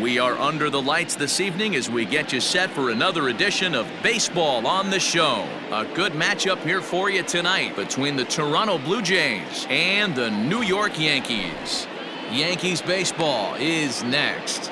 We are under the lights this evening as we get you set for another edition of Baseball on the Show. A good matchup here for you tonight between the Toronto Blue Jays and the New York Yankees. Yankees baseball is next.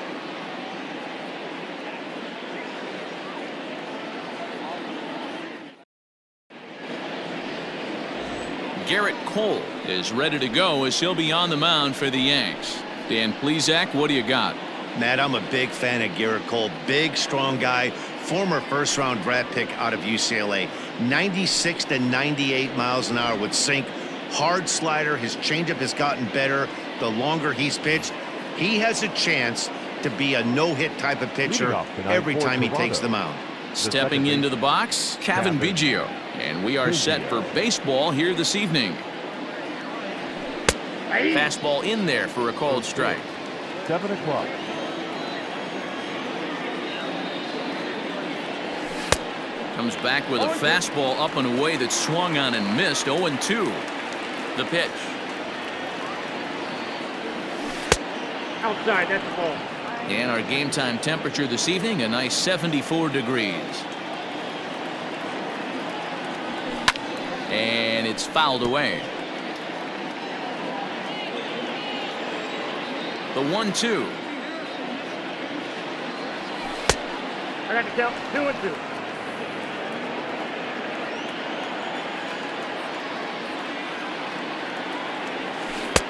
Garrett Cole is ready to go as he'll be on the mound for the Yanks. Dan Plesac, what do you got? Matt, I'm a big fan of Garrett Cole. Big, strong guy. Former first-round draft pick out of UCLA. 96 to 98 miles an hour with sink. Hard slider. His changeup has gotten better the longer he's pitched. He has a chance to be a no-hit type of pitcher every time he takes the mound. Stepping into the box, Kevin Biggio. And we are set for baseball here this evening. Fastball in there for a called strike. 7 o'clock. Comes back with a fastball up and away that swung on and missed. 0-2. The pitch. Outside, that's the ball. And our game time temperature this evening, a nice 74 degrees. And it's fouled away. The 1-2. I got the count. 2-2.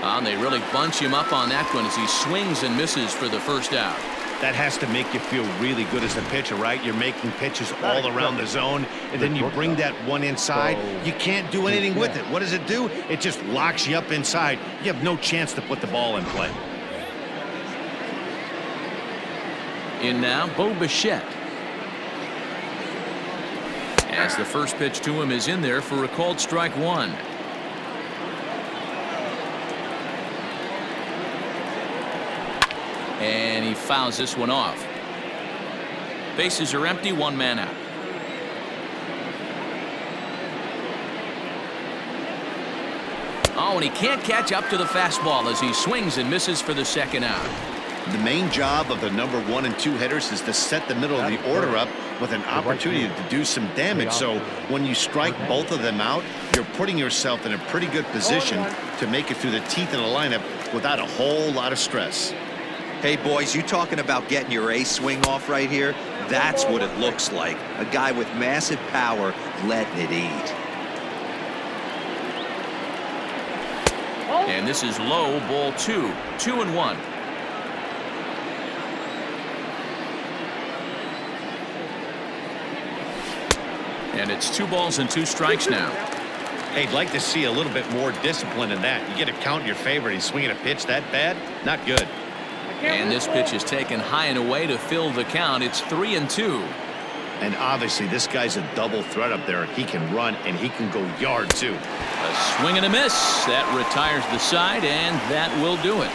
And they really bunch him up on that one as he swings and misses for the first out. That has to make you feel really good as a pitcher, right? You're making pitches all around the zone, and then you bring that one inside. You can't do anything with it. What does it do? It just locks you up inside. You have no chance to put the ball in play. In now, Bo Bichette. As the first pitch to him is in there for a called strike one. And he fouls this one off. Bases are empty, one man out. Oh, and he can't catch up to the fastball as he swings and misses for the second out. The main job of the number 1 and 2 hitters is to set the middle of the order up with an opportunity to do some damage. So when you strike both of them out, you're putting yourself in a pretty good position to make it through the teeth of the lineup without a whole lot of stress. Hey, boys, you talking about getting your ace swing off right here? That's what it looks like. A guy with massive power letting it eat. And this is low, ball 2. 2-1. And it's 2 balls and 2 strikes now. Hey, I'd like to see a little bit more discipline in that. You get a count in your favor and he's swinging a pitch that bad? Not good. And this pitch is taken high and away to fill the count. It's 3-2. And obviously this guy's a double threat up there. He can run and he can go yard too. A swing and a miss. That retires the side, and that will do it.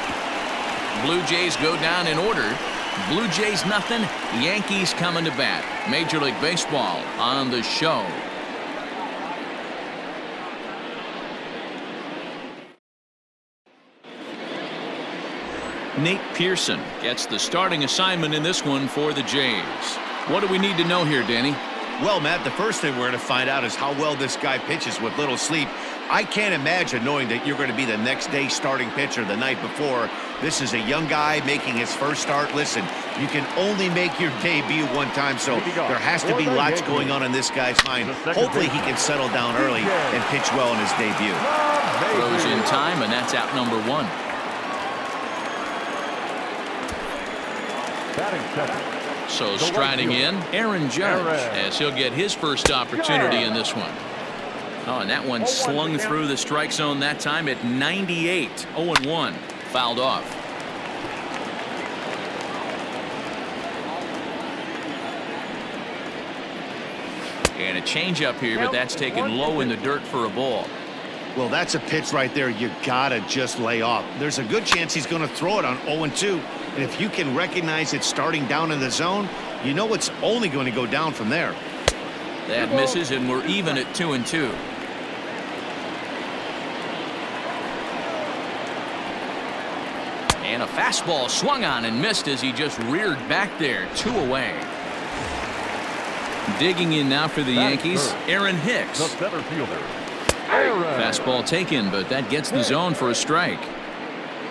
Blue Jays go down in order. Blue Jays nothing. Yankees coming to bat. Major League Baseball on the show. Nate Pearson gets the starting assignment in this one for the Jays. What do we need to know here, Danny? Well, Matt, the first thing we're going to find out is how well this guy pitches with little sleep. I can't imagine knowing that you're going to be the next day starting pitcher the night before. This is a young guy making his first start. Listen, you can only make your debut one time, so there has to be lots going on in this guy's mind. Hopefully he can settle down early and pitch well in his debut. Throws in time, and that's out number 1. So striding in, Aaron Judge, as he'll get his first opportunity in this one. Oh, and that one slung through the strike zone that time at 98. 0-1. Fouled off. And a changeup here, but that's taken low in the dirt for a ball. Well, that's a pitch right there you gotta just lay off. There's a good chance he's going to throw it on 0-2. And if you can recognize it starting down in the zone, you know it's only going to go down from there. That misses, and we're even at 2-2. And a fastball swung on and missed as he just reared back there. 2 away. Digging in now for the Yankees, Aaron Hicks. The center fielder. Fastball taken, but that gets the zone for a strike.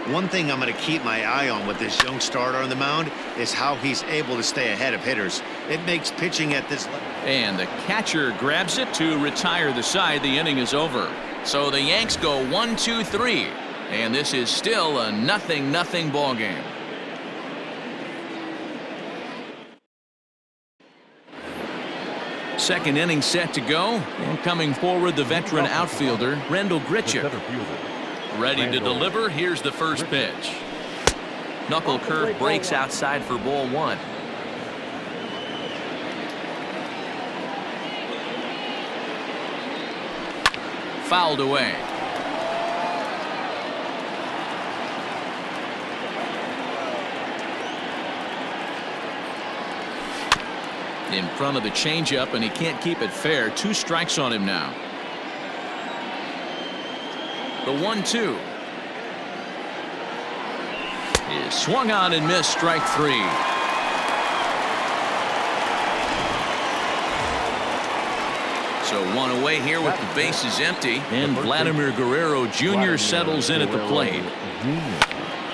One thing I'm going to keep my eye on with this young starter on the mound is how he's able to stay ahead of hitters. It makes pitching at this level. And the catcher grabs it to retire the side. The inning is over. So the Yanks go 1-2-3. And this is still a 0-0 ball game. Second inning set to go. And coming forward, the veteran outfielder, Rendell Grichuk. Ready to deliver. Here's the first pitch. Knuckle curve breaks outside for ball 1. Fouled away. In front of the changeup, and he can't keep it fair. 2 strikes on him now. The 1-2 is swung on and missed. Strike 3. So 1 away here with the bases empty, and Vladimir Guerrero Jr. settles in at the plate.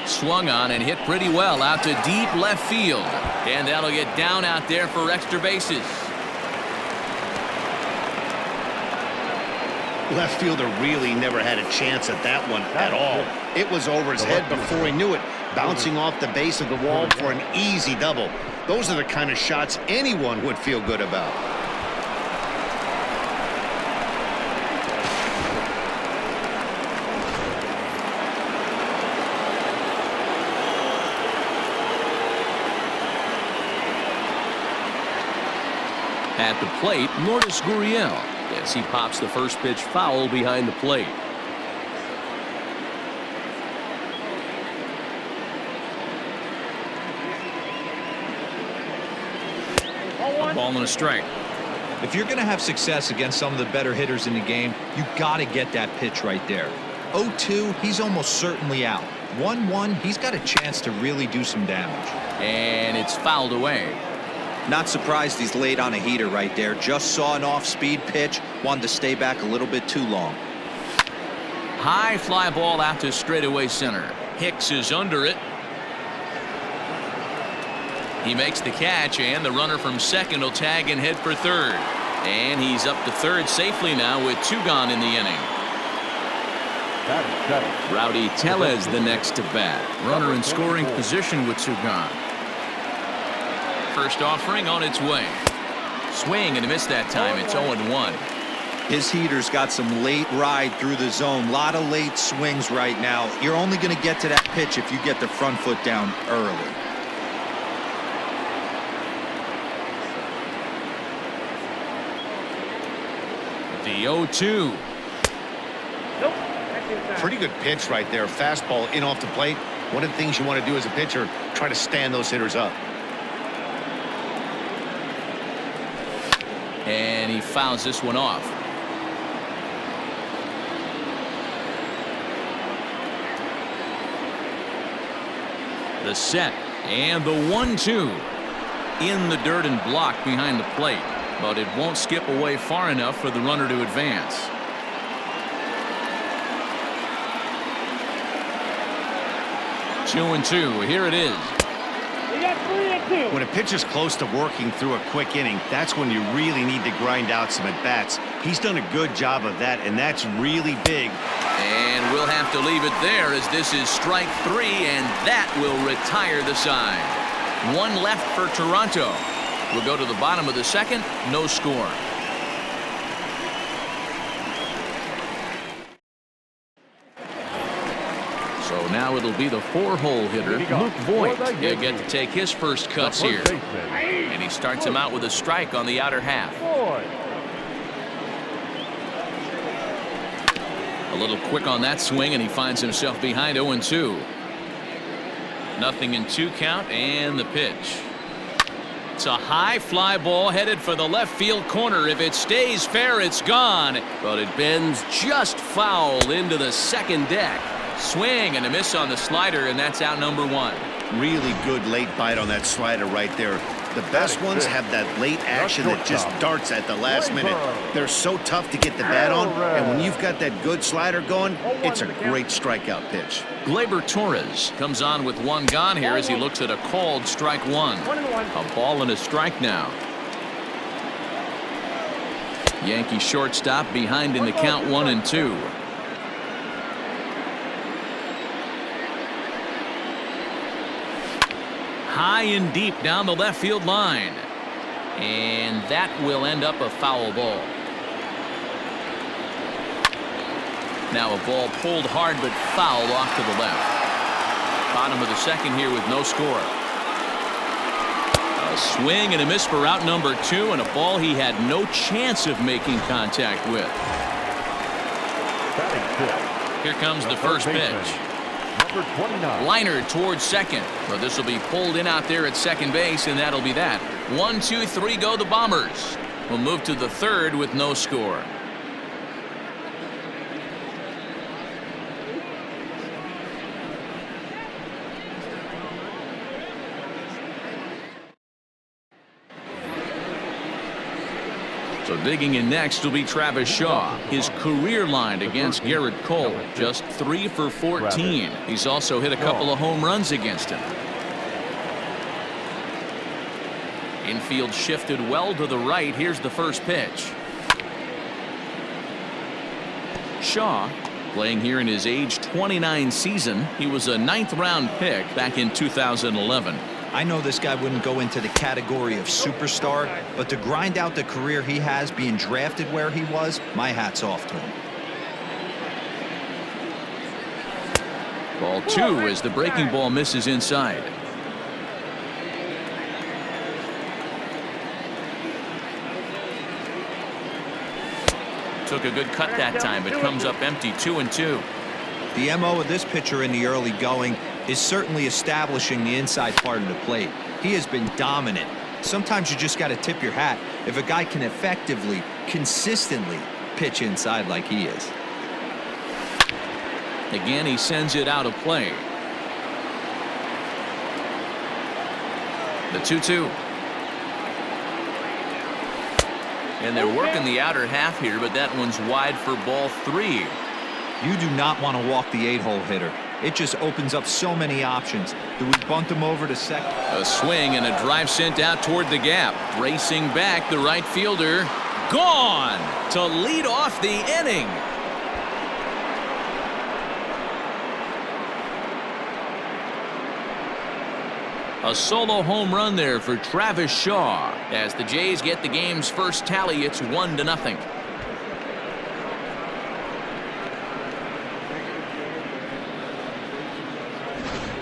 Swung on and hit pretty well out to deep left field, and that'll get down out there for extra bases. Left fielder really never had a chance at that one at all. It was over his head before he knew it, bouncing off the base of the wall for an easy double. Those are the kind of shots anyone would feel good about. At the plate, Lourdes Gurriel, as he pops the first pitch foul behind the plate. A ball and a strike. If you're going to have success against some of the better hitters in the game, you got to get that pitch right there. 0-2, he's almost certainly out. 1-1, he's got a chance to really do some damage. And it's fouled away. Not surprised he's laid on a heater right there. Just saw an off-speed pitch. Wanted to stay back a little bit too long. High fly ball out to straightaway center. Hicks is under it. He makes the catch, and the runner from second will tag and head for third. And he's up to third safely now with 2 gone in the inning. Rowdy Tellez the next to bat. Runner in scoring position with 2 gone. First offering on its way. Swing and a miss that time. It's 0-1. His heater's got some late ride through the zone. A lot of late swings right now. You're only going to get to that pitch if you get the front foot down early. The 0-2. Pretty good pitch right there. Fastball in off the plate. One of the things you want to do as a pitcher, try to stand those hitters up. And he fouls this one off. The set and the 1-2 in the dirt and blocked behind the plate, but it won't skip away far enough for the runner to advance. Two and two. Here it is. When a pitcher's close to working through a quick inning, that's when you really need to grind out some at-bats. He's done a good job of that, and that's really big. And we'll have to leave it there as this is strike 3, and that will retire the side. 1 left for Toronto. We'll go to the bottom of the second. No score. So now it'll be the 4-hole hitter, Luke Voigt. He'll get to take his first cuts here. And he starts him out with a strike on the outer half. A little quick on that swing, and he finds himself behind 0-2. 0-2 count, and the pitch. It's a high fly ball headed for the left field corner. If it stays fair, it's gone. But it bends just foul into the second deck. Swing and a miss on the slider, and that's out number 1. Really good late bite on that slider right there. The best ones have that late action that just darts at the last minute. They're so tough to get the bat on, and when you've got that good slider going, it's a great strikeout pitch. Gleyber Torres comes on with 1 gone here as he looks at a called strike 1. A ball and a strike now. Yankee shortstop behind in the count 1-2. High and deep down the left field line. And that will end up a foul ball. Now a ball pulled hard but fouled off to the left. Bottom of the second here with no score. A swing and a miss for out number 2, and a ball he had no chance of making contact with. Here comes the first pitch. Liner towards second. Well, this will be pulled in out there at second base, and that'll be that. 1, 2, 3 go the Bombers. We'll move to the third with no score. So digging in next will be Travis Shaw. His career line against Garrett Cole, just 3 for 14. He's also hit a couple of home runs against him. Infield shifted well to the right. Here's the first pitch. Shaw playing here in his age 29 season. He was a 9th-round pick back in 2011. I know this guy wouldn't go into the category of superstar, but to grind out the career he has being drafted where he was, my hat's off to him. Ball 2 as the breaking ball misses inside. Took a good cut that time, but comes up empty. 2-2. The MO of this pitcher in the early going is certainly establishing the inside part of the plate. He has been dominant. Sometimes you just got to tip your hat if a guy can effectively, consistently pitch inside like he is. Again, he sends it out of play. The 2-2. And they're working the outer half here, but that one's wide for ball 3. You do not want to walk the 8-hole hitter. It just opens up so many options. Do we bunt him over to second? A swing and a drive sent out toward the gap. Racing back, the right fielder. Gone to lead off the inning. A solo home run there for Travis Shaw. As the Jays get the game's first tally, it's 1-0.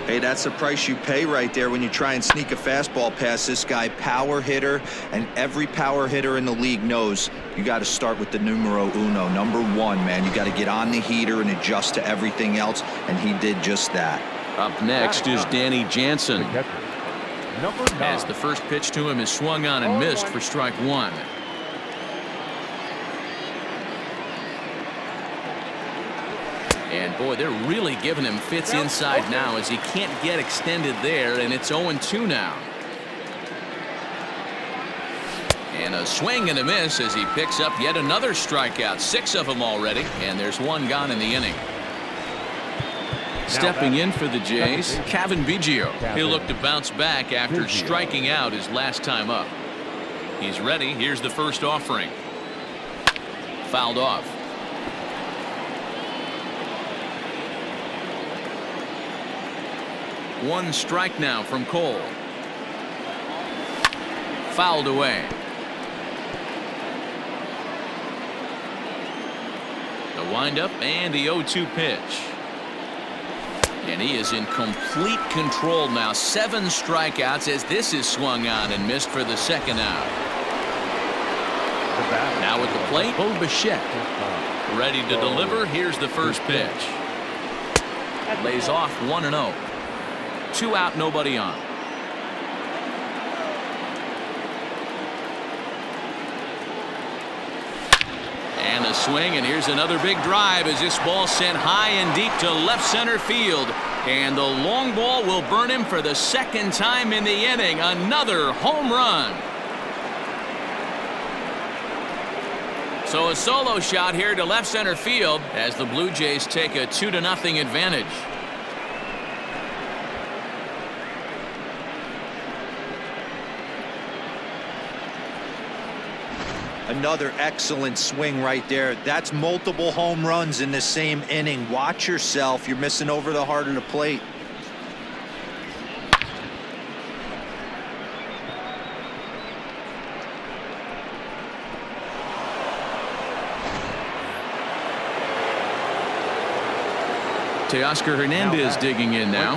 Hey, that's the price you pay right there when you try and sneak a fastball past this guy. Power hitter, and every power hitter in the league knows you got to start with the numero uno, number 1, man. You got to get on the heater and adjust to everything else, and he did just that. Up next is Danny Jansen. As the first pitch to him is swung on and missed for strike 1. And boy, they're really giving him fits inside now as he can't get extended there, and it's 0-2 now. And a swing and a miss as he picks up yet another strikeout. 6 of them already, and there's 1 gone in the inning. Stepping in for the Jays, Kevin Biggio. He'll look to bounce back after striking out his last time up. He's ready. Here's the first offering. Fouled off. One strike now from Cole. Fouled away. The windup and the 0-2 pitch. And he is in complete control now. 7 strikeouts as this is swung on and missed for the second out. Now at the plate, Bo Bichette. Ready to deliver. Here's the first pitch. Lays off 1-0. 2 out, nobody on. And a swing, and here's another big drive as this ball sent high and deep to left center field. And the long ball will burn him for the second time in the inning. Another home run. So a solo shot here to left center field as the Blue Jays take a 2-0 advantage. Another excellent swing right there. That's multiple home runs in the same inning. Watch yourself. You're missing over the heart of the plate. Teoscar Hernandez digging in now.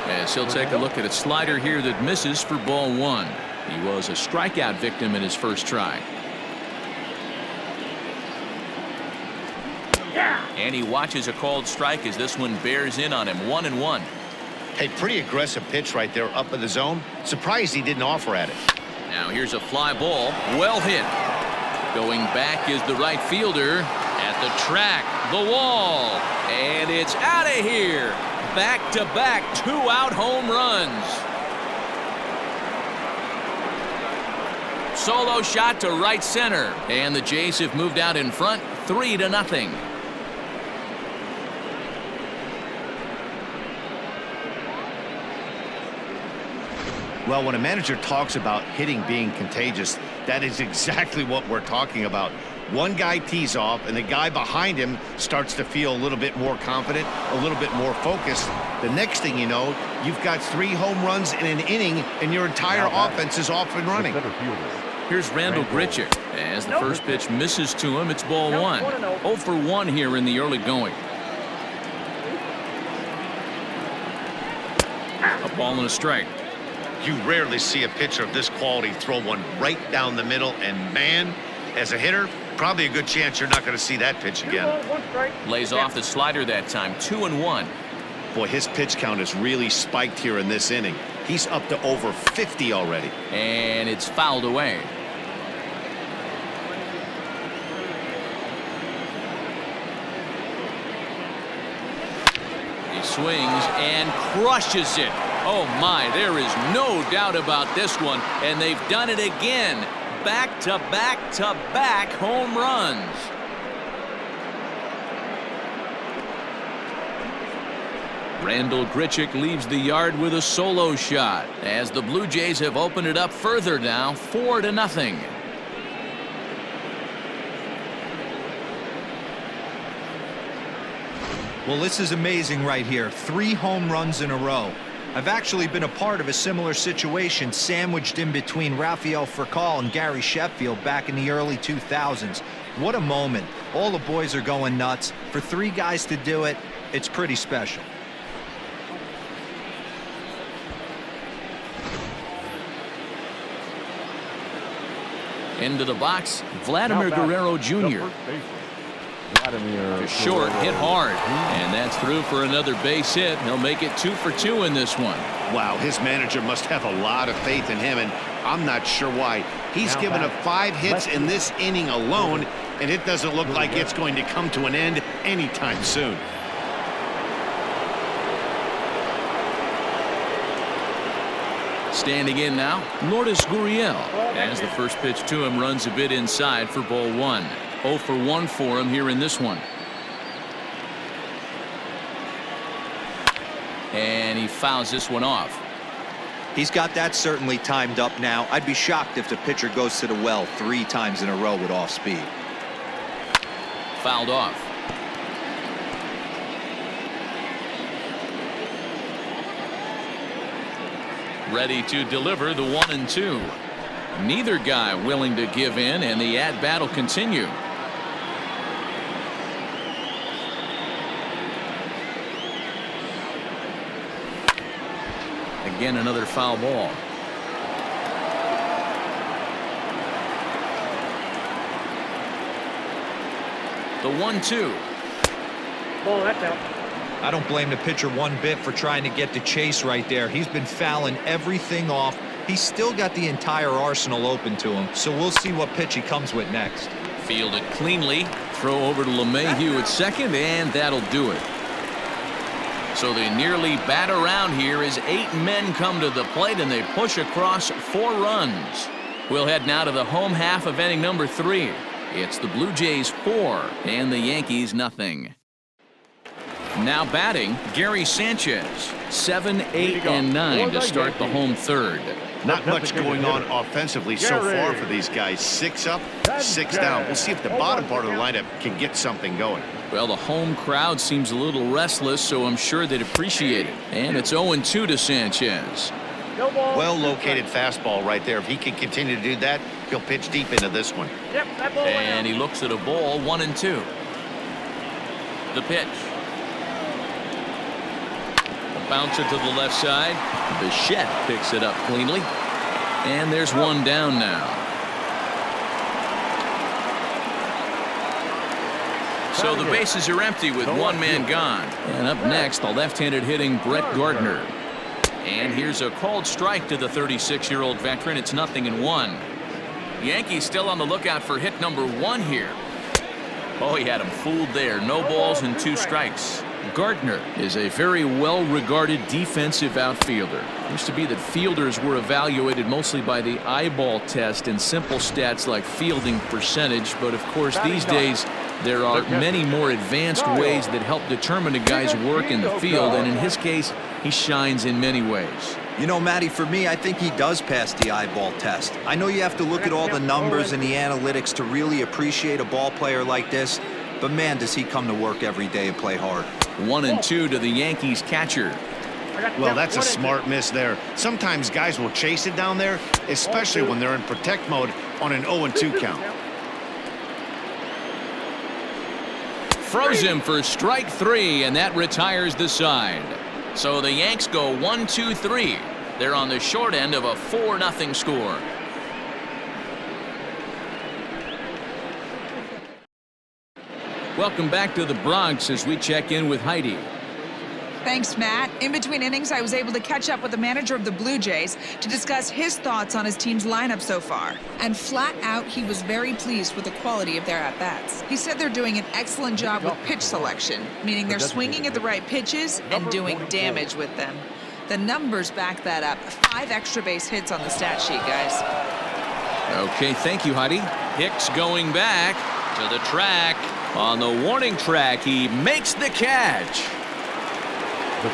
As he'll take a look at a slider here that misses for ball one. He was a strikeout victim in his first try. And he watches a called strike as this one bears in on him. 1-1. Hey, pretty aggressive pitch right there up in the zone. Surprised he didn't offer at it. Now here's a fly ball. Well hit. Going back is the right fielder. At the track, the wall, and it's out of here. Back-to-back 2-out home runs. Solo shot to right center, and the Jays have moved out in front 3-0. Well, when a manager talks about hitting being contagious, that is exactly what we're talking about. One guy tees off, and the guy behind him starts to feel a little bit more confident, a little bit more focused. The next thing you know, you've got 3 home runs in an inning, and your entire offense is off and running. Here's Randall Grichuk. As the first pitch misses to him, it's ball one. 0 for 1 here in the early going. A ball and a strike. You rarely see a pitcher of this quality throw one right down the middle, and man, as a hitter, probably a good chance you're not going to see that pitch again. Lays off the slider that time. 2-1. Boy, his pitch count has really spiked here in this inning. He's up to over 50 already. And it's fouled away. He swings and crushes it. Oh my, there is no doubt about this one. And they've done it again. Back-to-back-to-back home runs. Randall Grichuk leaves the yard with a solo shot as the Blue Jays have opened it up further now, 4-0. Well, this is amazing right here. 3 home runs in a row. I've actually been a part of a similar situation sandwiched in between Rafael Furcal and Gary Sheffield back in the early 2000s. What a moment. All the boys are going nuts. For 3 guys to do it, it's pretty special. Into the box, Vladimir Guerrero Jr. To short, hit hard, and that's through for another base hit. He'll make it 2 for 2 in this one. Wow, his manager must have a lot of faith in him, and I'm not sure why. He's given up 5 hits in this inning alone, and it doesn't look like it's going to come to an end anytime soon. Standing in now, Lourdes Gurriel, as the first pitch to him runs a bit inside for ball 1. 0 for 1 for him here in this one. And he fouls this one off. He's got that certainly timed up now. I'd be shocked if the pitcher goes to the well 3 times in a row with off speed. Fouled off. Ready to deliver the 1-2. Neither guy willing to give in, and the at-bat will continue. Again, another foul ball. The 1-2. Ball, that's out. I don't blame the pitcher one bit for trying to get the chase right there. He's been fouling everything off. He's still got the entire arsenal open to him, so we'll see what pitch he comes with next. Fielded cleanly. Throw over to LeMahieu at second, and that'll do it. So they nearly bat around here as 8 men come to the plate, and they push across 4 runs. We'll head now to the home half of inning number 3. It's the Blue Jays 4 and the Yankees nothing. Now batting, Gary Sanchez. 7, 8, and 9 to start the home third. Not much going on offensively so far for these guys. 6 up, 6 down. We'll see if the bottom part of the lineup can get something going. Well, the home crowd seems a little restless, so I'm sure they'd appreciate it. And it's 0-2 to Sanchez. Well-located fastball right there. If he can continue to do that, he'll pitch deep into this one. And he looks at a ball, 1-2. The pitch. A bouncer to the left side. Bichette picks it up cleanly. And there's one down now. So the bases are empty with 1 man gone. And up next, the left-handed hitting Brett Gardner. And here's a called strike to the 36-year-old veteran. It's 0-1. Yankees still on the lookout for hit number 1 here. Oh, he had him fooled there. No balls and 2 strikes. Gardner is a very well-regarded defensive outfielder. It used to be that fielders were evaluated mostly by the eyeball test and simple stats like fielding percentage. But of course, these days, there are many more advanced ways that help determine a guy's work in the field. And in his case, he shines in many ways. You know, Matty, for me, I think he does pass the eyeball test. I know you have to look at all the numbers and the analytics to really appreciate a ball player like this. But man, does he come to work every day and play hard. 1-2 to the Yankees catcher. Well, that's a smart miss there. Sometimes guys will chase it down there, especially when they're in protect mode on an 0-2 count. Froze him for strike 3, and that retires the side. So the Yanks go 1-2-3. They're on the short end of a 4-0 score. Welcome back to the Bronx as we check in with Heidi. Thanks, Matt. In between innings, I was able to catch up with the manager of the Blue Jays to discuss his thoughts on his team's lineup so far. And flat out, he was very pleased with the quality of their at-bats. He said they're doing an excellent job with pitch selection, meaning they're swinging at the right pitches and doing damage with them. The numbers back that up. 5 extra base hits on the stat sheet, guys. Okay, thank you, Heidi. Hicks going back to the track. On the warning track, he makes the catch.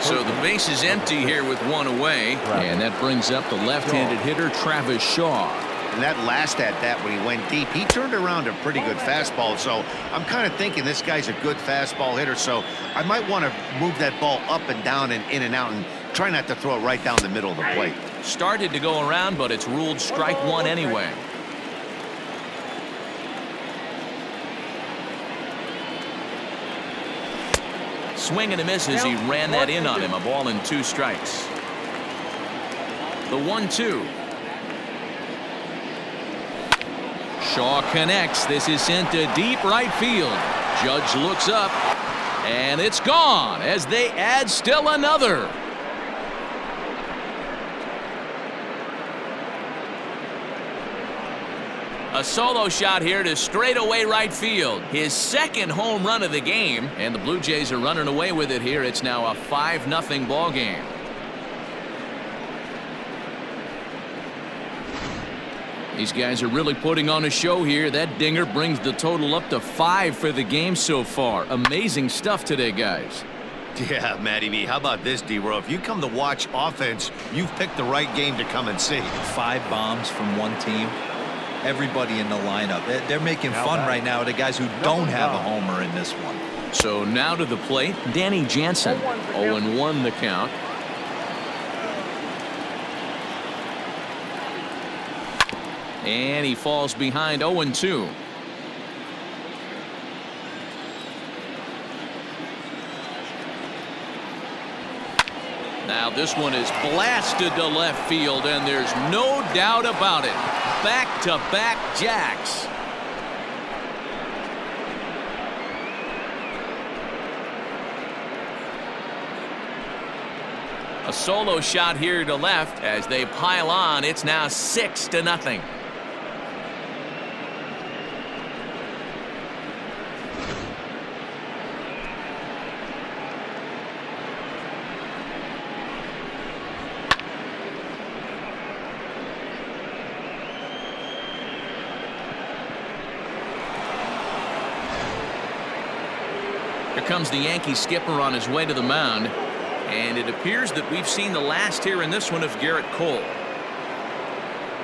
So the base is empty here with 1 away. And that brings up the left-handed hitter, Travis Shaw. And that last at-bat when he went deep, he turned around a pretty good fastball. So I'm kind of thinking this guy's a good fastball hitter. So I might want to move that ball up and down and in and out and try not to throw it right down the middle of the plate. Started to go around, but it's ruled strike 1 anyway. Swing and a miss as he ran that in on him. A ball and 2 strikes. The 1-2. Shaw connects. This is sent to deep right field. Judge looks up, and it's gone as they add still another. A solo shot here to straightaway right field. His second home run of the game, and the Blue Jays are running away with it here. It's now a 5-0 ball game. These guys are really putting on a show here. That dinger brings the total up to 5 for the game so far. Amazing stuff today, guys. Yeah, Matty B. How about this, D-Row? If you come to watch offense, you've picked the right game to come and see. 5 bombs from one team. Everybody in the lineup. They're making fun right now of the guys who don't have a homer in this one. So now to the plate, Danny Jansen. 0-1 the count. And he falls behind 0-2. Now this one is blasted to left field, and there's no doubt about it. Back-to-back jacks. A solo shot here to left as they pile on. It's now 6-0. comes the Yankee skipper on his way to the mound. And it appears that we've seen the last here in this one of Garrett Cole.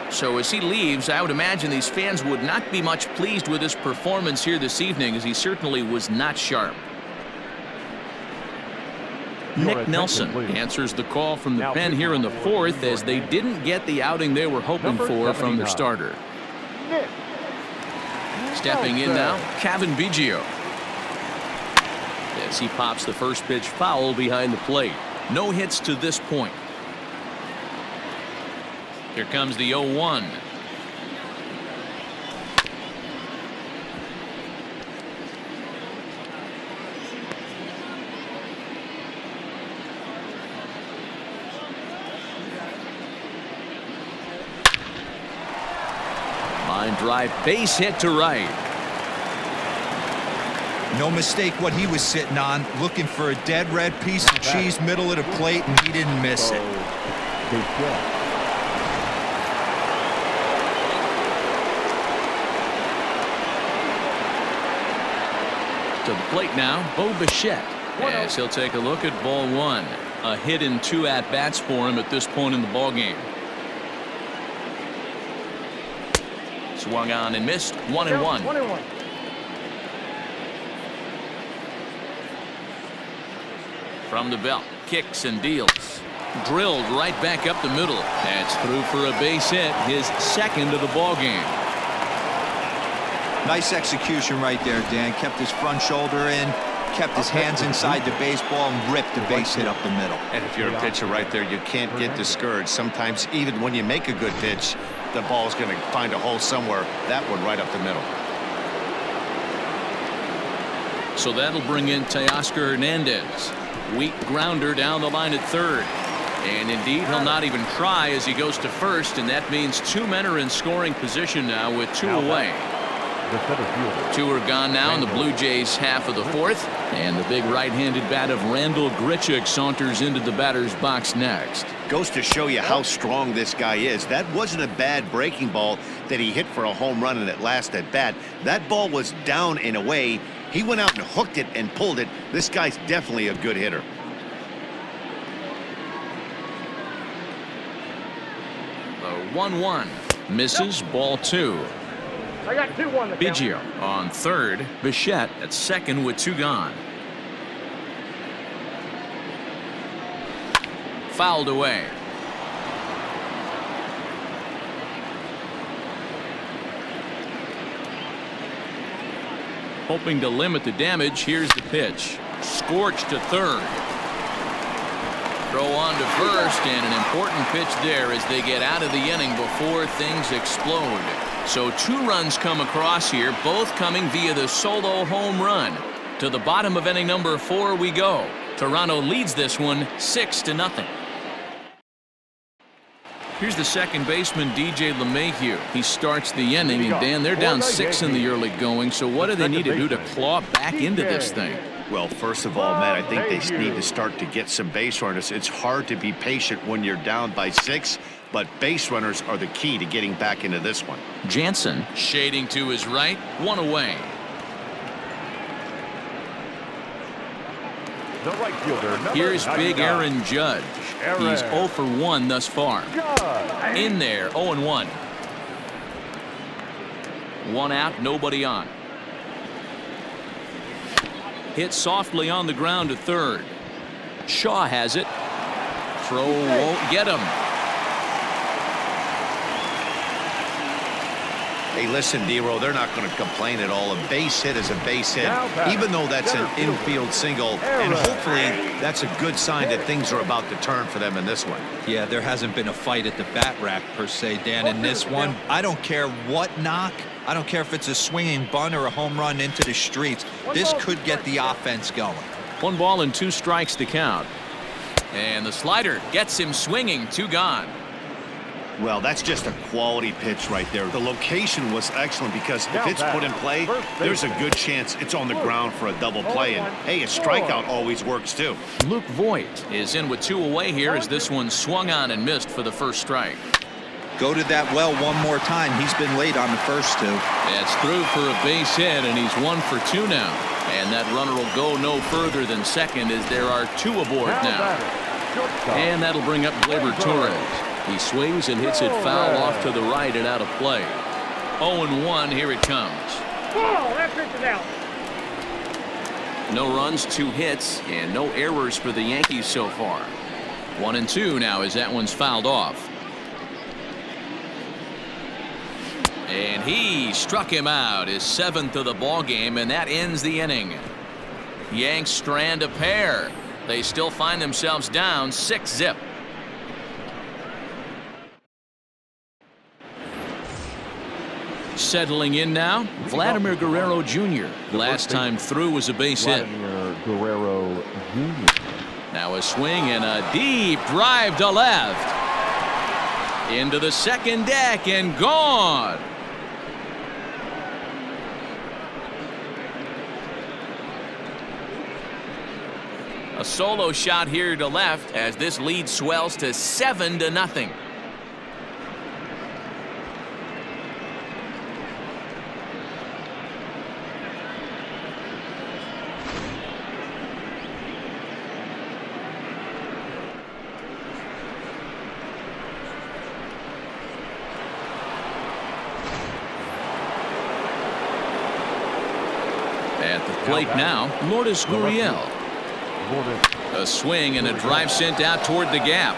So as he leaves, I would imagine these fans would not be much pleased with his performance here this evening, as he certainly was not sharp. Nick Nelson answers the call from the pen here in the fourth, as they didn't get the outing they were hoping for from their starter. Stepping in now, Kevin Biggio. As he pops the first pitch foul behind the plate. No hits to this point. Here comes the 0-1. Line drive, base hit to right. No mistake what he was sitting on, looking for a dead red piece of cheese middle of the plate, and he didn't miss it. To the plate now, Bo Bichette, as he'll take a look at ball one. A hit in 2 at-bats for him at this point in the ballgame. Swung on and missed. 1-1. 1-1. From the belt, kicks and deals. Drilled right back up the middle. That's through for a base hit, his second of the ballgame. Nice execution right there, Dan. Kept his front shoulder in, kept his hands inside the baseball, and ripped the base hit up the middle. And if you're a pitcher right there, you can't get discouraged. Sometimes even when you make a good pitch, the ball's going to find a hole somewhere. That one right up the middle. So that'll bring in Teoscar Hernandez. Weak grounder down the line at third. And indeed, he'll not even try as he goes to first, and that means 2 men are in scoring position now with 2 away. 2 are gone now in the Blue Jays half of the fourth, and the big right-handed bat of Randall Grichuk saunters into the batter's box next. Goes to show you how strong this guy is. That wasn't a bad breaking ball that he hit for a home run in that last at bat. That ball was down and away. He went out and hooked it and pulled it. This guy's definitely a good hitter. The 1-1 misses, ball 2. I got 2-1. Biggio on third, Bichette at second with 2 gone. Fouled away. Hoping to limit the damage, here's the pitch. Scorched to third. Throw on to first, and an important pitch there as they get out of the inning before things explode. So 2 runs come across here, both coming via the solo home run. To the bottom of inning number 4 we go. Toronto leads this one 6-0. Here's the second baseman, DJ LeMahieu. He starts the inning, and Dan, they're down 6 in the early going, so what do they need to do to claw back into this thing? Well, first of all, Matt, I think they need to start to get some base runners. It's hard to be patient when you're down by 6, but base runners are the key to getting back into this one. Jansen shading to his right, 1 away. The right fielder, here's big Aaron Judge. He's 0 for 1 thus far. In there, 0-1. 1 out, nobody on. Hit softly on the ground to third. Shaw has it. Throw won't get him. Hey, listen, Dero, they're not going to complain at all. A base hit is a base hit, even though that's an infield single. And hopefully that's a good sign that things are about to turn for them in this one. Yeah, there hasn't been a fight at the bat rack, per se, Dan, in this one. I don't care what knock. I don't care if it's a swinging bunt or a home run into the streets. This could get the offense going. 1 ball and 2 strikes to count. And the slider gets him swinging, 2 gone. Well, that's just a quality pitch right there. The location was excellent because if it's put in play, there's a good chance it's on the ground for a double play. And, hey, a strikeout always works, too. Luke Voigt is in with 2 away here as this one swung on and missed for the first strike. Go to that well one more time. He's been late on the first 2. That's through for a base hit, and he's 1 for 2 now. And that runner will go no further than second as there are two aboard now. And that'll bring up Gleyber Torres. He swings and hits it foul off to the right and out of play. 0-1, here it comes. Ball, that pitch is out. No runs, 2 hits, and no errors for the Yankees so far. 1-2 now as that one's fouled off. And he struck him out, his 7th of the ball game, and that ends the inning. Yanks strand a pair. They still find themselves down 6-0. Settling in now, Vladimir Guerrero Jr. Last time through was a base hit. Guerrero Jr. Now a swing and a deep drive to left. Into the second deck and gone. A solo shot here to left as this lead swells to 7-0. At the plate now, Lourdes Gurriel. A swing and a drive sent out toward the gap.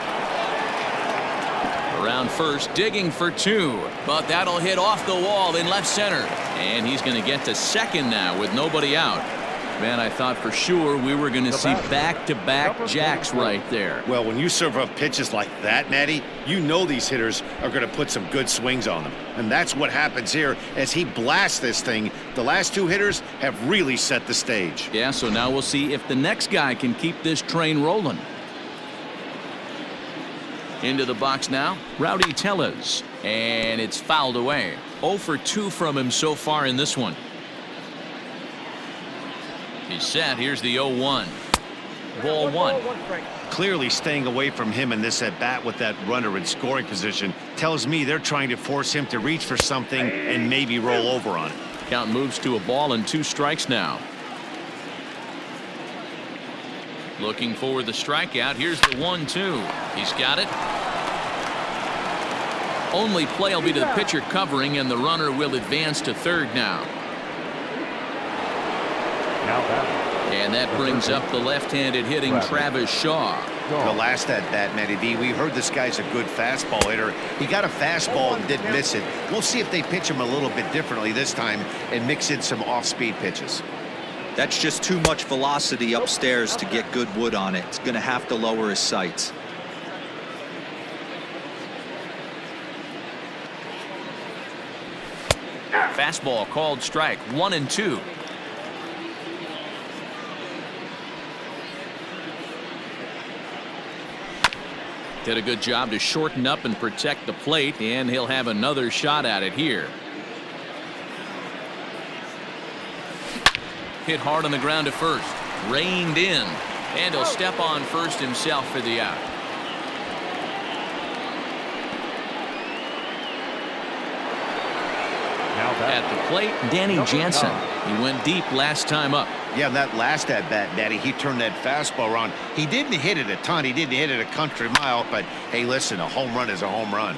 Around first, digging for 2, but that'll hit off the wall in left center. And he's going to get to second now with nobody out. Man, I thought for sure we were going to see back-to-back jacks right there. Well, when you serve up pitches like that, Matty, you know these hitters are going to put some good swings on them. And that's what happens here as he blasts this thing. The last 2 hitters have really set the stage. Yeah, so now we'll see if the next guy can keep this train rolling. Into the box now, Rowdy Tellez. And it's fouled away. 0 for 2 from him so far in this one. He's set. Here's the 0-1. Ball 1. Clearly staying away from him in this at-bat with that runner in scoring position tells me they're trying to force him to reach for something and maybe roll over on it. Count moves to a ball and 2 strikes now. Looking for the strikeout. Here's the 1-2. He's got it. Only play will be to the pitcher covering, and the runner will advance to third now. And that brings up the left-handed hitting Travis Shaw. The last at-bat, Matty D, we heard this guy's a good fastball hitter. He got a fastball and didn't miss it. We'll see if they pitch him a little bit differently this time and mix in some off-speed pitches. That's just too much velocity upstairs to get good wood on it. It's going to have to lower his sights. Fastball called strike. 1-2. Did a good job to shorten up and protect the plate, and he'll have another shot at it here. Hit hard on the ground to first. Reined in. And he'll step on first himself for the out. At the plate, Danny Jansen. He went deep last time up. Yeah, that last at-bat, Daddy, he turned that fastball around. He didn't hit it a ton. He didn't hit it a country mile. But, hey, listen, a home run is a home run.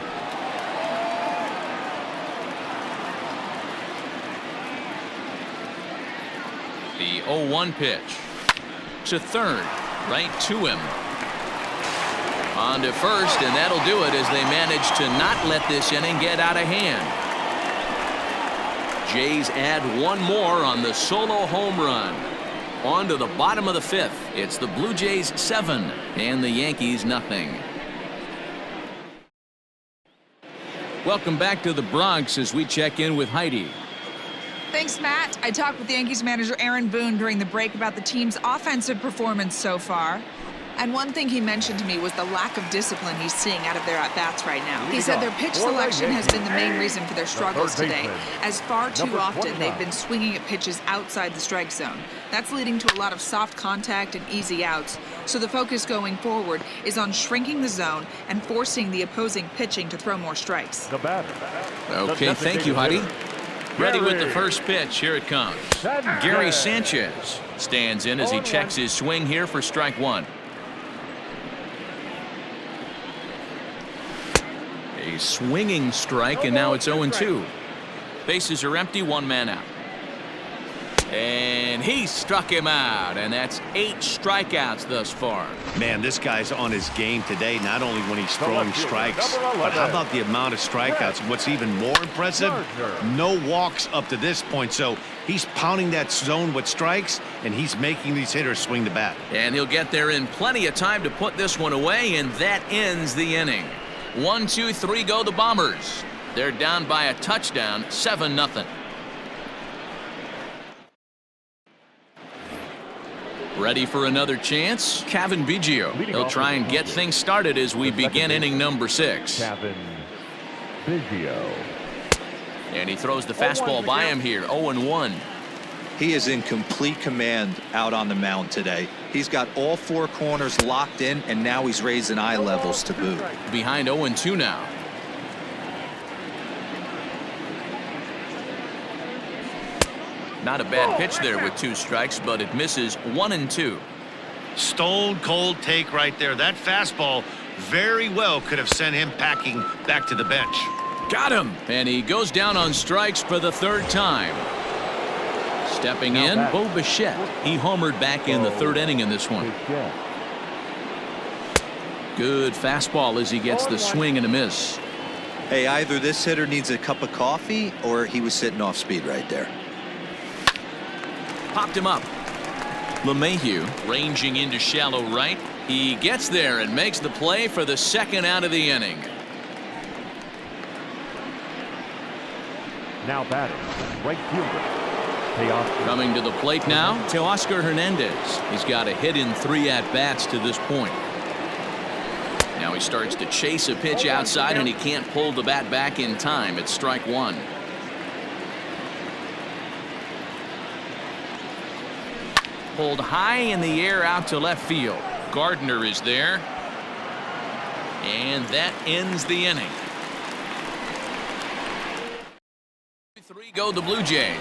The 0-1 pitch. To third. Right to him. On to first, and that'll do it as they manage to not let this inning get out of hand. Jays add 1 more on the solo home run. On to the bottom of the 5th. It's the Blue Jays 7 and the Yankees nothing. Welcome back to the Bronx as we check in with Heidi. Thanks, Matt. I talked with Yankees manager Aaron Boone during the break about the team's offensive performance so far. And one thing he mentioned to me was the lack of discipline he's seeing out of their at-bats right now. He said their pitch selection has been the main reason for their struggles today, as far too often they've been swinging at pitches outside the strike zone. That's leading to a lot of soft contact and easy outs. So the focus going forward is on shrinking the zone and forcing the opposing pitching to throw more strikes. Okay, thank you, Heidi. Ready with the first pitch. Here it comes. Gary Sanchez stands in as he checks his swing here for strike one. A swinging strike, and now it's 0-2. Bases are empty, one man out. And he struck him out, and that's 8 strikeouts thus far. Man, this guy's on his game today, not only when he's throwing strikes, but how about the amount of strikeouts? What's even more impressive, no walks up to this point. So he's pounding that zone with strikes, and he's making these hitters swing the bat. And he'll get there in plenty of time to put this one away, and that ends the inning. 1, 2, 3 go the Bombers. They're down by a touchdown, 7-0. Ready for another chance? Kevin Biggio. He'll try and get things started as we begin inning number 6. Kevin Biggio. And he throws the fastball by him here, 0-1. He is in complete command out on the mound today. He's got all 4 corners locked in, and now he's raising eye levels to boot. Behind 0-2 now. Not a bad pitch there with 2 strikes, but it misses 1-2. Stone cold take right there. That fastball very well could have sent him packing back to the bench. Got him! And he goes down on strikes for the 3rd time. Stepping in, Bo Bichette. He homered back in the 3rd inning in this one. Good fastball as he gets the swing and a miss. Hey, either this hitter needs a cup of coffee or he was sitting off speed right there. Popped him up. LeMahieu ranging into shallow right. He gets there and makes the play for the 2nd out of the inning. Now batting, right fielder. Coming to the plate now, Teoscar Hernandez. He's got a hit in 3 at-bats to this point. Now he starts to chase a pitch outside, and he can't pull the bat back in time. It's strike 1. Pulled high in the air out to left field. Gardner is there. And that ends the inning. 3 go the Blue Jays.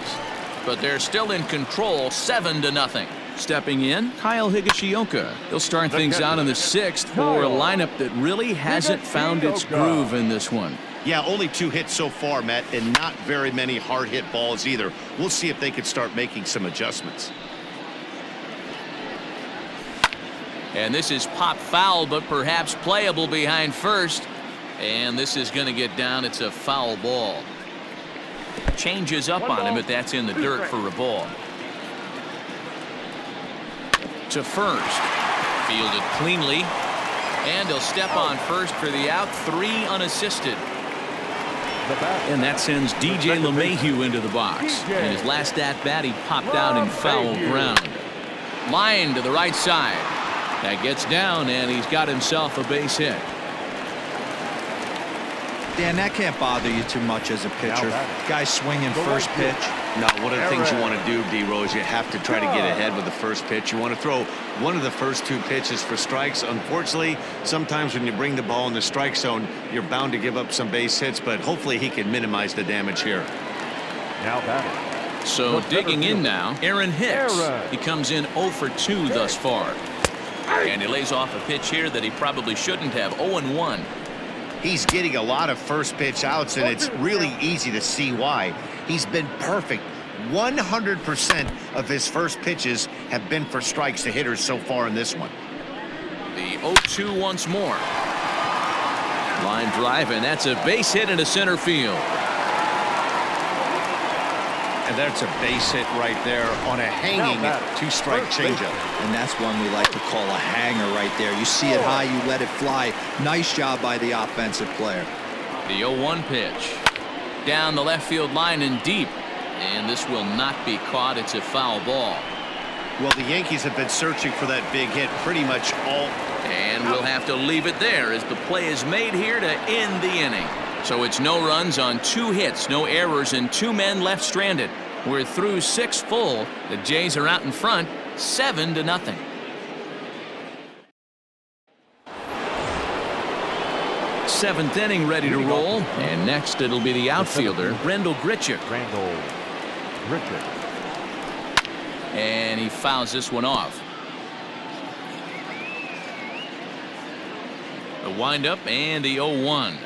But they're still in control, 7-0. Stepping in, Kyle Higashioka. He'll start things out in the 6th for a lineup that really hasn't found its groove in this one. Yeah, only 2 hits so far, Matt, and not very many hard hit balls either. We'll see if they can start making some adjustments. And this is pop foul, but perhaps playable behind first. And this is going to get down. It's a foul ball. Changes up on him, but that's in the dirt for a ball. To first. Fielded cleanly. And he'll step on first for the out. 3 unassisted. And that sends DJ LeMahieu into the box. In his last at-bat, he popped out in foul ground. Line to the right side. That gets down, and he's got himself a base hit. Dan, that can't bother you too much as a pitcher. Guy swinging first pitch. No, one of the things you want to do, D-Rose, you have to try to get ahead with the first pitch. You want to throw one of the first 2 pitches for strikes. Unfortunately, sometimes when you bring the ball in the strike zone, you're bound to give up some base hits, but hopefully he can minimize the damage here. Now batting. So digging in now, Aaron Hicks. He comes in 0 for 2 thus far. And he lays off a pitch here that he probably shouldn't have. 0-1. He's getting a lot of first pitch outs, and it's really easy to see why. He's been perfect. 100% of his first pitches have been for strikes to hitters so far in this one. The 0-2 once more. Line drive, and that's a base hit into center field. And that's a base hit right there on a hanging 2-strike changeup. And that's one we like to call a hanger right there. You see it high, you let it fly. Nice job by the offensive player. The 0-1 pitch. Down the left field line and deep. And this will not be caught. It's a foul ball. Well, the Yankees have been searching for that big hit pretty much all. And we'll have to leave it there as the play is made here to end the inning. So it's no runs on 2 hits, no errors, and 2 men left stranded. We're through 6 full. The Jays are out in front, 7-0. Seventh inning ready to roll. And next it'll be the outfielder, Rendell Grichuk. Randall Grichuk. And he fouls this one off. The windup and the 0-1.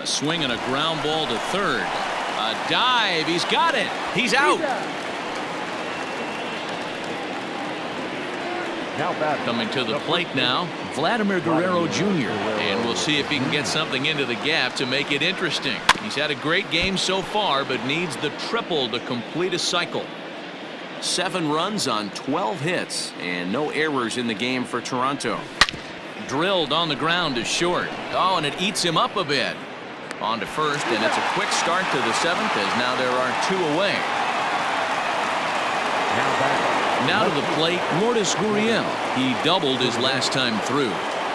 A swing and a ground ball to third. A dive. He's got it. He's out. Now batting. Coming to the plate now, Vladimir Guerrero Jr. And we'll see if he can get something into the gap to make it interesting. He's had a great game so far, but needs the triple to complete a cycle. 7 runs on 12 hits and no errors in the game for Toronto. Drilled on the ground to short. Oh, and it eats him up a bit. On to first, and it's a quick start to the 7th as now there are 2 away. Now to the plate, Lourdes Gurriel. He doubled his last time through.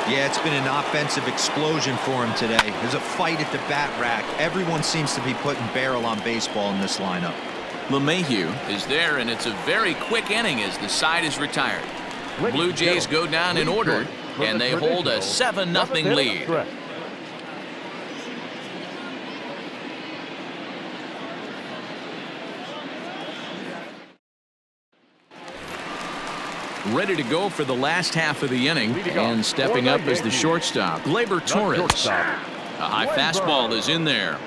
Yeah, it's been an offensive explosion for him today. There's a fight at the bat rack. Everyone seems to be putting barrel on baseball in this lineup. LeMahieu is there, and it's a very quick inning as the side is retired. Blue Jays go down in order, and they hold a 7-0 lead. Ready to go for the last half of the inning, and stepping up is the shortstop, Gleyber Torres. A high fastball is in there.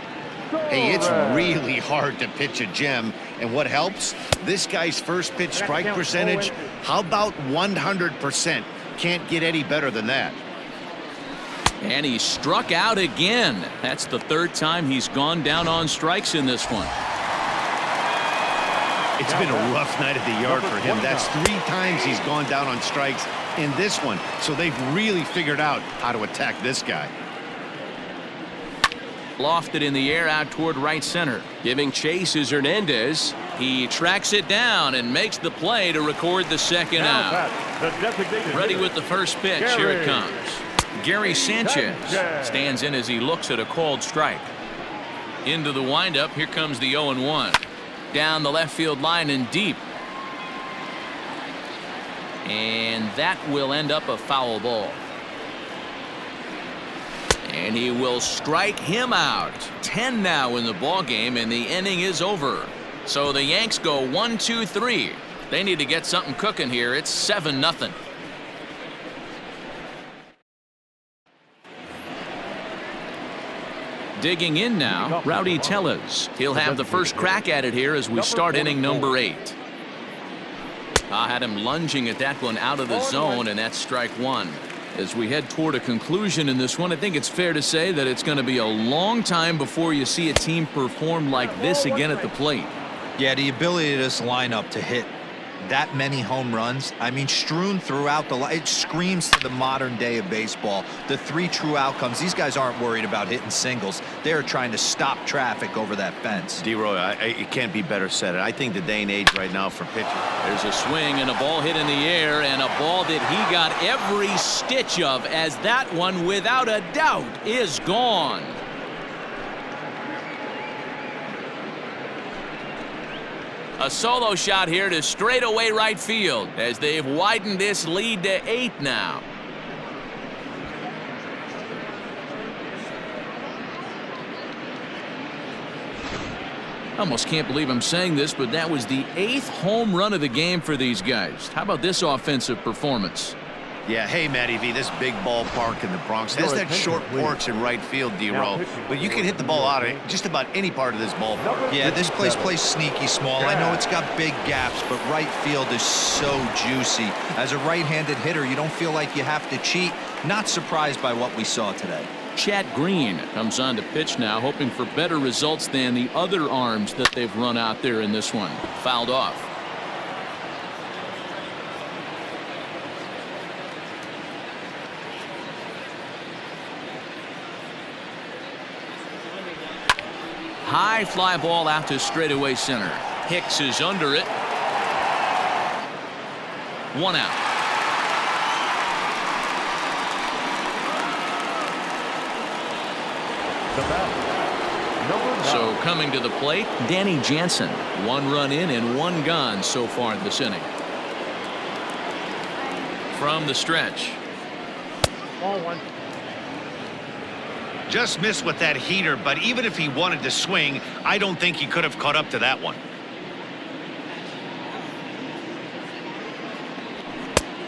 Hey, it's really hard to pitch a gem, and what helps? This guy's first pitch strike percentage, how about 100%? Can't get any better than that. And he struck out again. That's the 3rd time he's gone down on strikes in this one. It's been a rough night at the yard for him. That's 3 times he's gone down on strikes in this one. So they've really figured out how to attack this guy. Lofted in the air out toward right center. Giving chase is Hernandez. He tracks it down and makes the play to record the 2nd out. Ready with the first pitch. Here it comes. Gary Sanchez stands in as he looks at a called strike. Into the windup. Here comes the 0-1. Down the left field line and deep. And that will end up a foul ball. And he will strike him out. 10 now in the ball game, and the inning is over. So the Yanks go 1-2-3. They need to get something cooking here. It's 7-0. Digging in now, Rowdy Tellez. He'll have the first crack at it here as we start inning number 8. I had him lunging at that one out of the zone, and that's strike 1. As we head toward a conclusion in this one, I think it's fair to say that it's going to be a long time before you see a team perform like this again at the plate. Yeah, the ability of this lineup to hit that many home runs, I mean, strewn throughout the line, it screams to the modern day of baseball. The 3 true outcomes. These guys aren't worried about hitting singles. They're trying to stop traffic over that fence. D-Roy, it can't be better said. I think the day and age right now for pitching. There's a swing and a ball hit in the air, and a ball that he got every stitch of, as that one, without a doubt, is gone. A solo shot here to straightaway right field as they've widened this lead to 8 now. I almost can't believe I'm saying this, but that was the 8th home run of the game for these guys. How about this offensive performance? Yeah, hey, Matty V, this big ballpark in the Bronx has that short porch in right field, D-Row, but you can hit the ball out of just about any part of this ballpark. Yeah, this place plays sneaky small. I know it's got big gaps, but right field is so juicy. As a right-handed hitter, you don't feel like you have to cheat. Not surprised by what we saw today. Chad Green comes on to pitch now, hoping for better results than the other arms that they've run out there in this one. Fouled off. High fly ball out to straightaway center. Hicks is under it. 1 out. So coming to the plate, Danny Jansen. 1 run in and 1 gone so far this inning. From the stretch. Ball 1. Just missed with that heater, but even if he wanted to swing, I don't think he could have caught up to that one.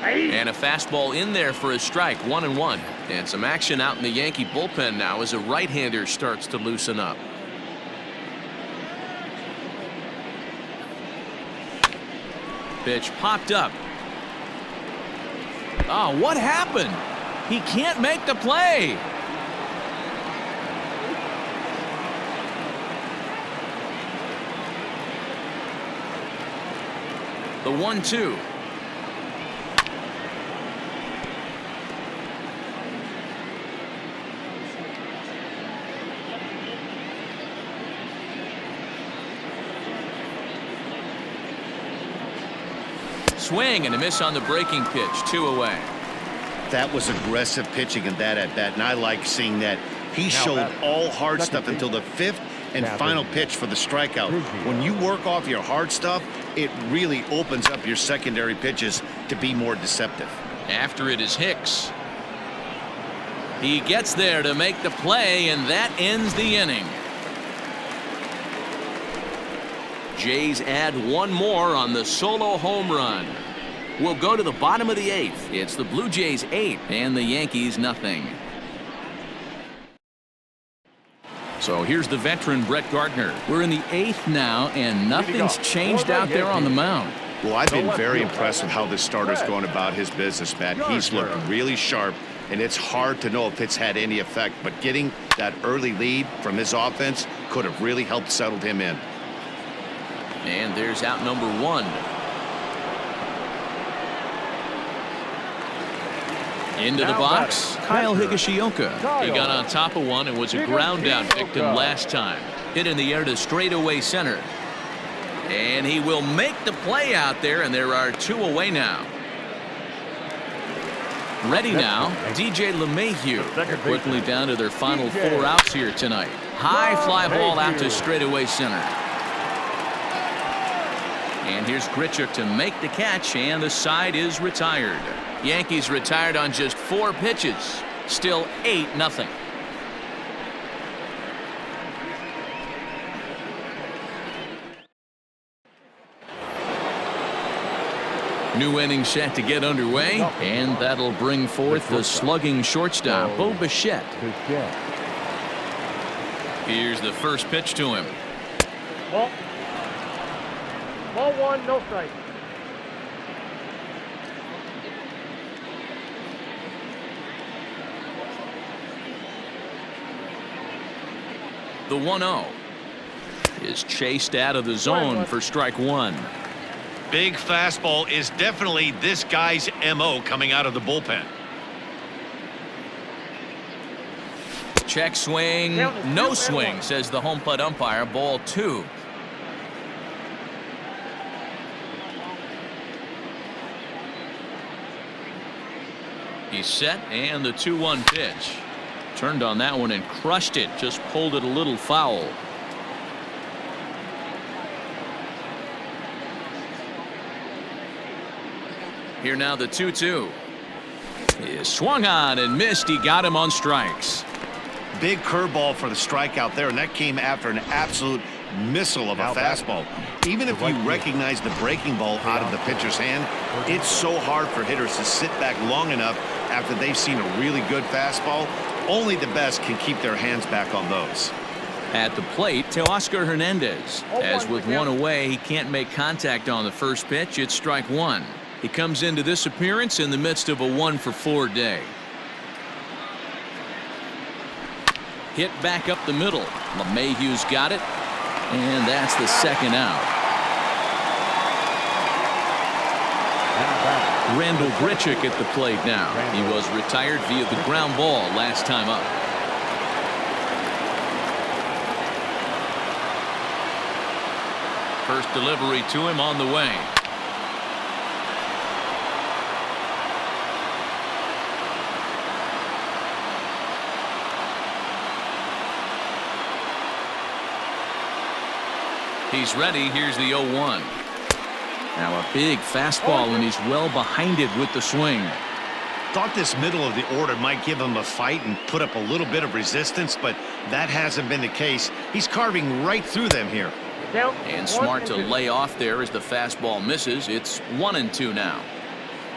And a fastball in there for a strike, 1-1. And some action out in the Yankee bullpen now as a right-hander starts to loosen up. Pitch popped up. Oh, what happened? He can't make the play. The 1-2. Swing and a miss on the breaking pitch, 2 away. That was aggressive pitching in that at bat, and I like seeing that. He showed all hard stuff until the 5th and final pitch for the strikeout. When you work off your hard stuff, it really opens up your secondary pitches to be more deceptive. After it is Hicks. He gets there to make the play, and that ends the inning. Jays add one more on the solo home run. We'll go to the bottom of the 8th. It's the Blue Jays 8 and the Yankees nothing. So here's the veteran Brett Gardner. We're in the 8th now, and nothing's changed out there on the mound. Well, I've been very impressed with how this starter's going about his business, Matt. He's looked really sharp, and it's hard to know if it's had any effect, but getting that early lead from his offense could have really helped settle him in. And there's out number 1. Into the box, Kyle Higashioka. He got on top of one and was a ground out victim last time. Hit in the air to straightaway center. And he will make the play out there, and there are 2 away now. Ready now, DJ LeMahieu. They're quickly down to their final 4 outs here tonight. High fly ball out to straightaway center. And here's Grichuk to make the catch, and the side is retired. Yankees retired on just 4 pitches. Still 8-0. New inning set to get underway, and that'll bring forth the slugging shortstop, Bo Bichette. Here's the first pitch to him. Ball 1, no strike. The 1-0 is chased out of the zone for strike 1. Big fastball is definitely this guy's MO coming out of the bullpen. Check swing, no swing, says the home plate umpire. Ball 2. He's set, and the 2-1 pitch. Turned on that one and crushed it. Just pulled it a little foul. Here now the 2-2. He swung on and missed. He got him on strikes. Big curveball for the strikeout there, and that came after an absolute missile of a fastball. Even if you recognize the breaking ball out of the pitcher's hand, it's so hard for hitters to sit back long enough after they've seen a really good fastball. Only the best can keep their hands back on those. At the plate, Teoscar Hernandez. As with 1 away, he can't make contact on the first pitch. It's strike 1. He comes into this appearance in the midst of a 1-for-4 day. Hit back up the middle. LeMahieu's got it, and that's the second out. Randall Grichuk at the plate now. He was retired via the ground ball last time up. First delivery to him on the way. He's ready. Here's the 0-1. Now a big fastball, and he's well behind it with the swing. thought this middle of the order might give him a fight and put up a little bit of resistance, but that hasn't been the case. He's carving right through them here. Down. And smart to lay off there as the fastball misses. It's 1-2 now.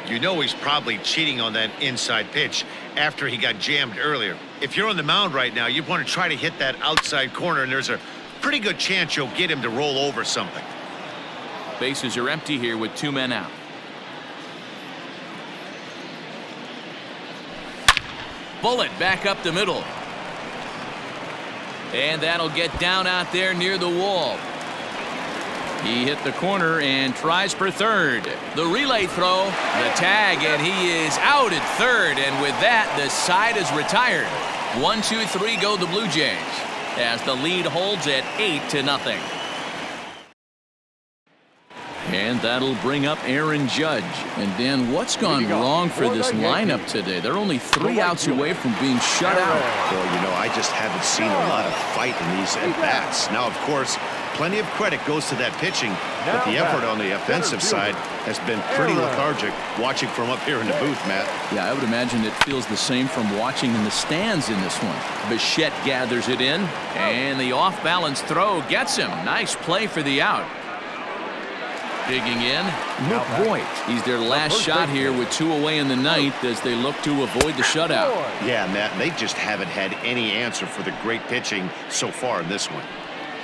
You know he's probably cheating on that inside pitch after he got jammed earlier. If you're on the mound right now, you want to try to hit that outside corner, and there's a pretty good chance you'll get him to roll over something. Bases are empty here with 2 men out. Bullet back up the middle. And that'll get down out there near the wall. He hit the corner and tries for third. The relay throw, the tag, and he is out at third. And with that, the side is retired. 1-2-3 go the Blue Jays as the lead holds at 8-0. And that'll bring up Aaron Judge. And Dan, what's gone wrong for this lineup today? They're only 3 outs away from being shut out. Well, you know, I just haven't seen a lot of fight in these at-bats. Now, of course, plenty of credit goes to that pitching, but the effort on the offensive side has been pretty lethargic watching from up here in the booth, Matt. Yeah, I would imagine it feels the same from watching in the stands in this one. Bichette gathers it in, and the off-balance throw gets him. Nice play for the out. Digging in, Luke Voigt. He's their last shot here with 2 away in the ninth as they look to avoid the shutout. Yeah, Matt, they just haven't had any answer for the great pitching so far in this one.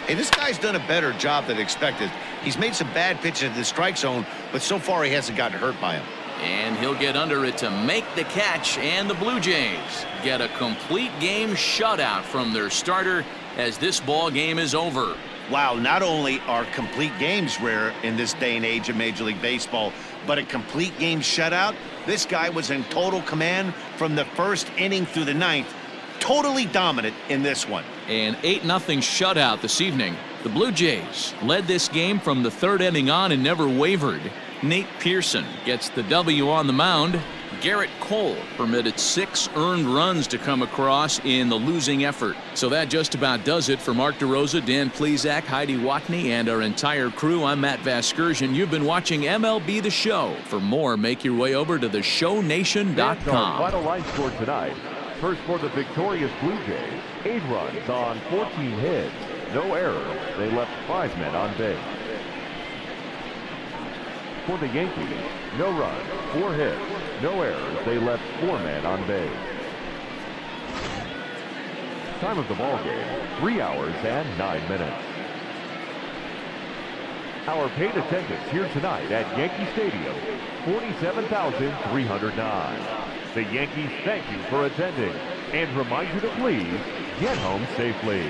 Hey, this guy's done a better job than expected. He's made some bad pitches in the strike zone, but so far he hasn't gotten hurt by him. And he'll get under it to make the catch, and the Blue Jays get a complete game shutout from their starter as this ball game is over. Wow, not only are complete games rare in this day and age of Major League Baseball, but a complete game shutout. This guy was in total command from the first inning through the ninth. Totally dominant in this one. An 8-0 shutout this evening. The Blue Jays led this game from the 3rd inning on and never wavered. Nate Pearson gets the W on the mound. Garrett Cole permitted 6 earned runs to come across in the losing effort. So that just about does it for Mark DeRosa, Dan Plesac, Heidi Watney, and our entire crew. I'm Matt Vasgersian. You've been watching MLB The Show. For more, make your way over to theshownation.com. Final line score tonight. First for the victorious Blue Jays, 8 runs on 14 hits. No errors. They left 5 men on base. For the Yankees, no runs, 4 hits. No errors. They left 4 men on base. Time of the ball game, 3 hours and 9 minutes. Our paid attendance here tonight at Yankee Stadium, 47,309. The Yankees thank you for attending and remind you to please get home safely.